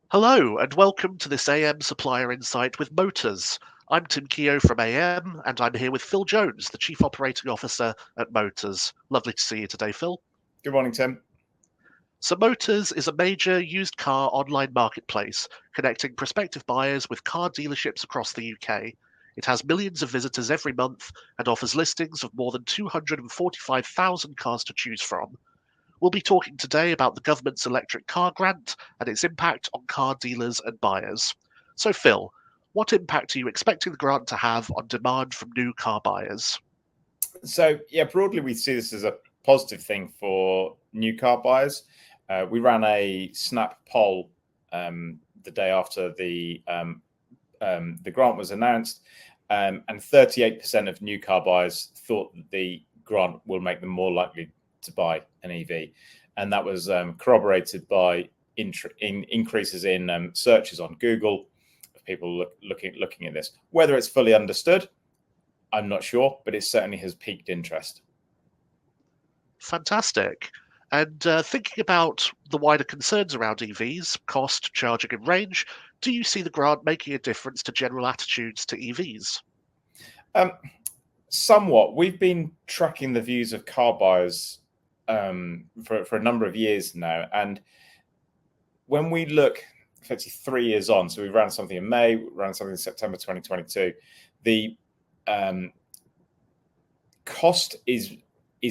Hello, and welcome to this AM Supplier Insight with Motors. I'm Tim Keogh from AM, and I'm here with Phill Jones, the Chief Operating Officer at Motors. Lovely to see you today, Phill. Good morning, Tim. So, Motors is a major used car online marketplace connecting prospective buyers with car dealerships across the UK. It has millions of visitors every month and offers listings of more than 245,000 cars to choose from. We'll be talking today about the government's electric car grant and its impact on car dealers and buyers. So, Phill, what impact are you expecting the grant to have on demand from new car buyers? So, broadly, we see this as a positive thing for new car buyers. We ran a snap poll the day after the grant was announced, and 38% of new car buyers thought that the grant will make them more likely to buy an EV, and that was corroborated by increases in searches on Google of people looking at this. Whether it's fully understood, I'm not sure, but it certainly has piqued interest. Fantastic. And thinking about the wider concerns around EVs, cost, charging, and range, do you see the grant making a difference to general attitudes to EVs? Somewhat. We've been tracking the views of car buyers for a number of years now. And when we look, effectively 3 years on, so we ran something in May, we ran something in September 2022, the cost is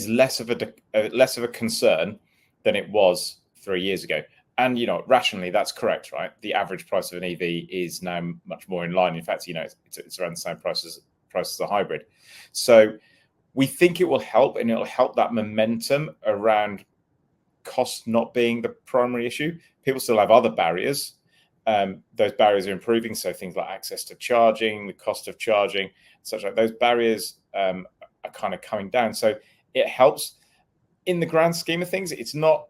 less of a concern than it was 3 years ago. And rationally, that's correct, right? The average price of an EV is now much more in line. In fact, it's around the same price as a hybrid. So we think it will help, and it'll help that momentum around cost not being the primary issue. People still have other barriers. Those barriers are improving. So things like access to charging, the cost of charging, such like those barriers are kind of coming down. So it helps. In the grand scheme of things, it's not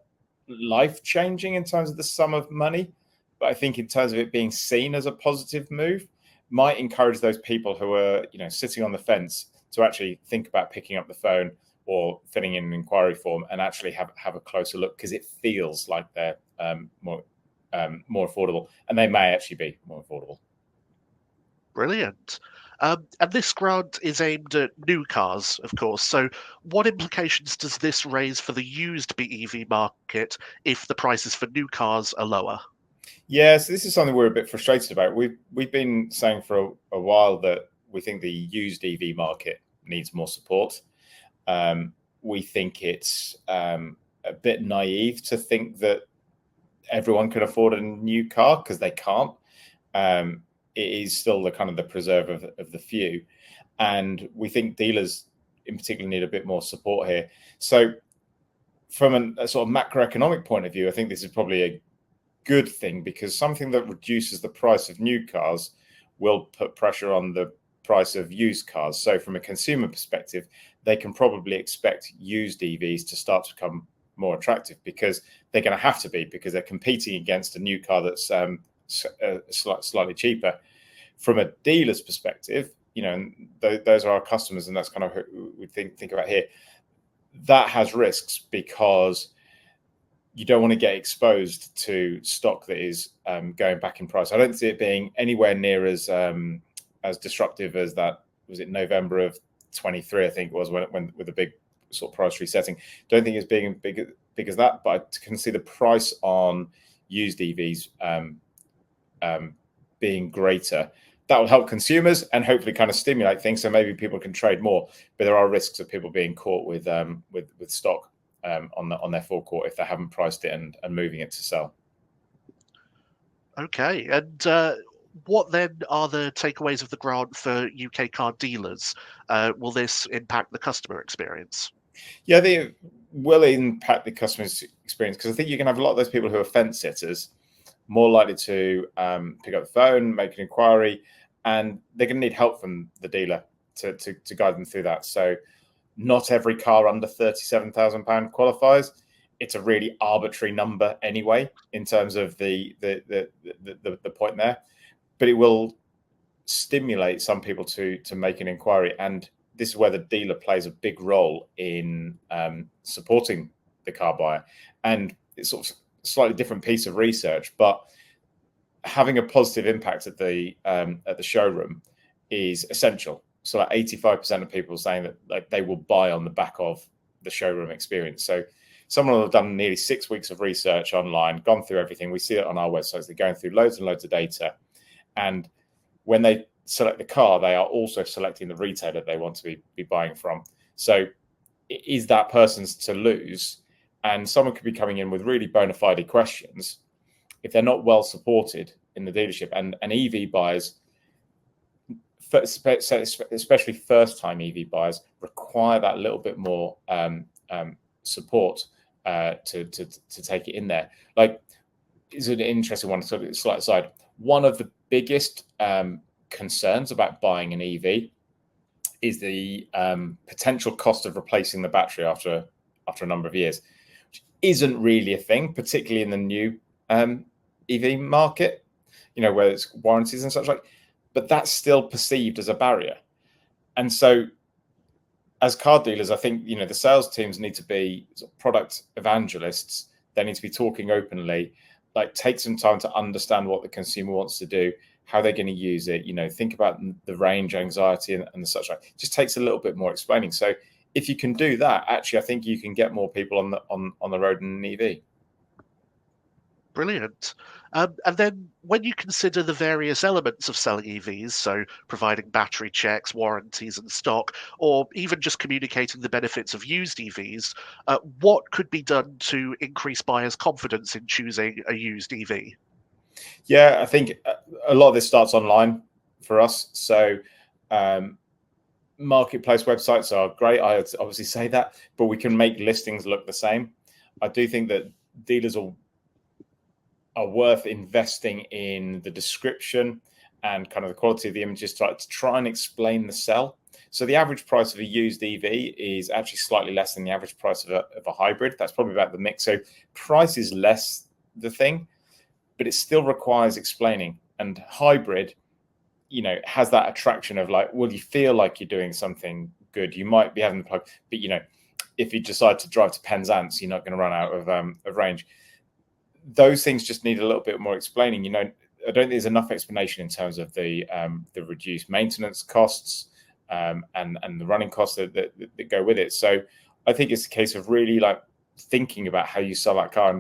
life-changing in terms of the sum of money, but I think in terms of it being seen as a positive move, might encourage those people who are, sitting on the fence to actually think about picking up the phone or filling in an inquiry form and actually have a closer look, because it feels like they're more affordable, and they may actually be more affordable. Brilliant. And this grant is aimed at new cars, of course. So, what implications does this raise for the used BEV market if the prices for new cars are lower? Yeah, so this is something we're a bit frustrated about. We've been saying for a while that we think the used EV market needs more support. We think it's a bit naive to think that everyone can afford a new car, because they can't. It is still the kind of the preserve of the few, and we think dealers in particular need a bit more support here. So from a sort of macroeconomic point of view, I think this is probably a good thing, because something that reduces the price of new cars will put pressure on the price of used cars. So from a consumer perspective, they can probably expect used EVs to start to become more attractive, because they're going to have to be, because they're competing against a new car that's slightly cheaper. From a dealer's perspective, those are our customers, and that's kind of who we think about here. That has risks, because you don't want to get exposed to stock that is going back in price. I don't see it being anywhere near as disruptive as that. Was it November of 23? I think it was when with a big sort of price resetting. Don't think it's being big as that, but I can see the price on used EVs being greater. That will help consumers and hopefully kind of stimulate things, so maybe people can trade more. But there are risks of people being caught with stock on their forecourt if they haven't priced it and moving it to sell. Okay, and what then are the takeaways of the grant for UK car dealers? Will this impact the customer experience? Yeah, they will impact the customer experience, because I think you can have a lot of those people who are fence sitters more likely to pick up the phone, make an inquiry, and they're going to need help from the dealer to guide them through that. So not every car under £37,000 qualifies. It's a really arbitrary number anyway, in terms of the point there, but it will stimulate some people to make an inquiry. And this is where the dealer plays a big role in supporting the car buyer. And it's sort of a slightly different piece of research, but having a positive impact at the showroom is essential. So like 85% of people saying that like they will buy on the back of the showroom experience. So someone will have done nearly 6 weeks of research online, gone through everything. We see it on our websites. They're going through loads and loads of data. And when they select the car, they are also selecting the retailer they want to be buying from. So is that person's to lose? And someone could be coming in with really bona fide questions. If they're not well supported in the dealership, and EV buyers, especially first-time EV buyers, require that little bit more support to take it in there. Like, is an interesting one, sort of slight aside. One of the biggest concerns about buying an EV is the potential cost of replacing the battery after a number of years, which isn't really a thing, particularly in the new EV market, where it's warranties and such like. But that's still perceived as a barrier. And so as car dealers, I think, the sales teams need to be sort of product evangelists. They need to be talking openly, like take some time to understand what the consumer wants to do, how they're going to use it, think about the range anxiety and the such like. It just takes a little bit more explaining. So if you can do that, actually, I think you can get more people on the road in an EV. Brilliant. And then when you consider the various elements of selling EVs, so providing battery checks, warranties and stock, or even just communicating the benefits of used EVs, what could be done to increase buyers' confidence in choosing a used EV? Yeah, I think a lot of this starts online for us. So marketplace websites are great. I obviously say that, but we can make listings look the same. I do think that dealers are worth investing in the description and kind of the quality of the images to try and explain the sell. So the average price of a used EV is actually slightly less than the average price of a hybrid. That's probably about the mix. So price is less the thing, but it still requires explaining. And hybrid, has that attraction of like, well, you feel like you're doing something good. You might be having the plug, but if you decide to drive to Penzance, you're not going to run out of range. Those things just need a little bit more explaining. I don't think there's enough explanation in terms of the reduced maintenance costs and the running costs that go with it. So I think it's a case of really like thinking about how you sell that car,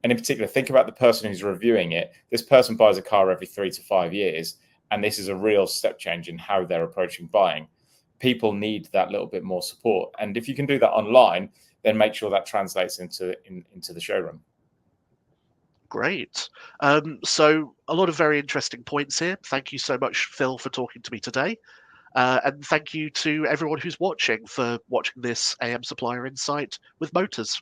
and in particular, think about the person who's reviewing it. This person buys a car every 3 to 5 years, and this is a real step change in how they're approaching buying. People need that little bit more support, and if you can do that online, then make sure that translates into the showroom. Great. So a lot of very interesting points here. Thank you so much, Phill, for talking to me today. And thank you to everyone who's watching for watching this AM Supplier Insight with Motors.